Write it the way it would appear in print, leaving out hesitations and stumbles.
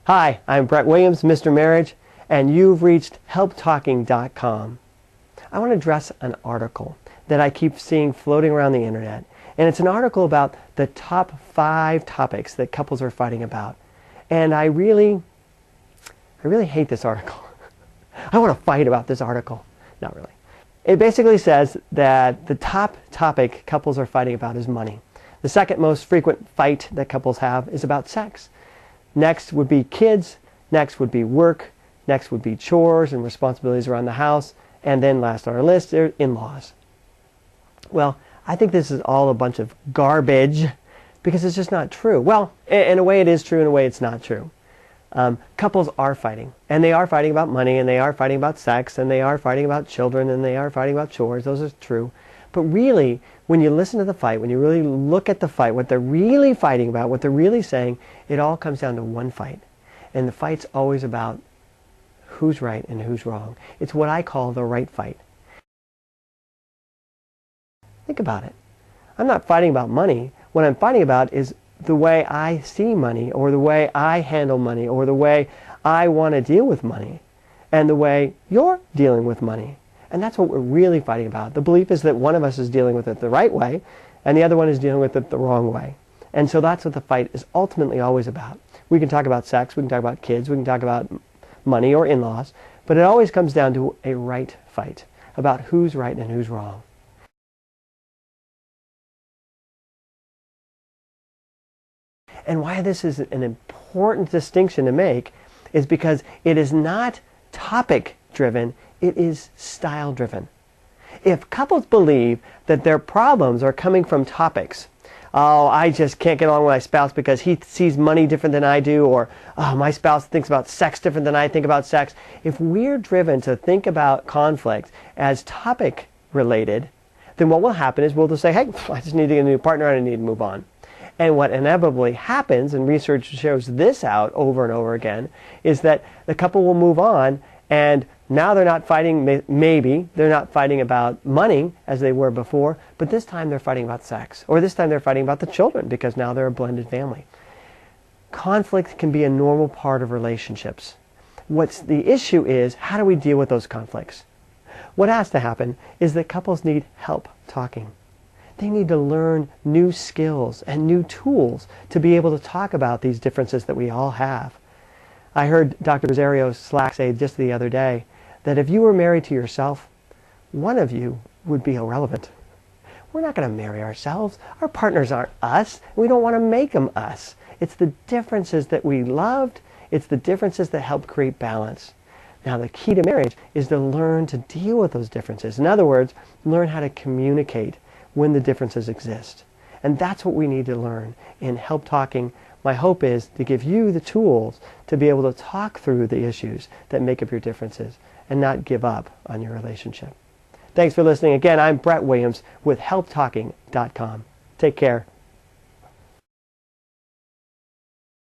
Hi, I'm Brett Williams, Mr. Marriage, and you've reached HelpTalking.com. I want to address an article that I keep seeing floating around the internet, and it's an article about the top 5 topics that couples are fighting about. And I really hate this article. I want to fight about this article. Not really. It basically says that the top topic couples are fighting about is money. The second most frequent fight that couples have is about sex. Next would be kids. Next would be work. Next would be chores and responsibilities around the house. And then last on our list are in-laws. Well, I think this is all a bunch of garbage because it's just not true. Well, in a way it is true, in a way it's not true. Couples are fighting, and they are fighting about money, and they are fighting about sex, and they are fighting about children, and they are fighting about chores. Those are true. But really, when you listen to the fight, when you really look at the fight, what they're really fighting about, what they're really saying, it all comes down to one fight. And the fight's always about who's right and who's wrong. It's what I call the right fight. Think about it. I'm not fighting about money. What I'm fighting about is the way I see money, or the way I handle money, or the way I want to deal with money, and the way you're dealing with money. And that's what we're really fighting about. The belief is that one of us is dealing with it the right way, and the other one is dealing with it the wrong way. And so that's what the fight is ultimately always about. We can talk about sex, we can talk about kids, we can talk about money or in-laws, but it always comes down to a right fight, about who's right and who's wrong. And why this is an important distinction to make is because it is not topic-driven, it is style-driven. If couples believe that their problems are coming from topics, oh, I just can't get along with my spouse because he sees money different than I do, or oh, my spouse thinks about sex different than I think about sex. If we're driven to think about conflict as topic-related, then what will happen is we'll just say, hey, I just need to get a new partner and I need to move on. And what inevitably happens, and research shows this out over and over again, is that the couple will move on, and now they're not fighting, maybe, they're not fighting about money as they were before, but this time they're fighting about sex. Or this time they're fighting about the children, because now they're a blended family. Conflict can be a normal part of relationships. What's the issue is, how do we deal with those conflicts? What has to happen is that couples need help talking. They need to learn new skills and new tools to be able to talk about these differences that we all have. I heard Dr. Rosario Slack say just the other day that if you were married to yourself, one of you would be irrelevant. We're not going to marry ourselves. Our partners aren't us. We don't want to make them us. It's the differences that we loved. It's the differences that help create balance. Now, the key to marriage is to learn to deal with those differences. In other words, learn how to communicate when the differences exist. And that's what we need to learn in Help Talking. My hope is to give you the tools to be able to talk through the issues that make up your differences and not give up on your relationship. Thanks for listening. Again, I'm Brett Williams with HelpTalking.com. Take care.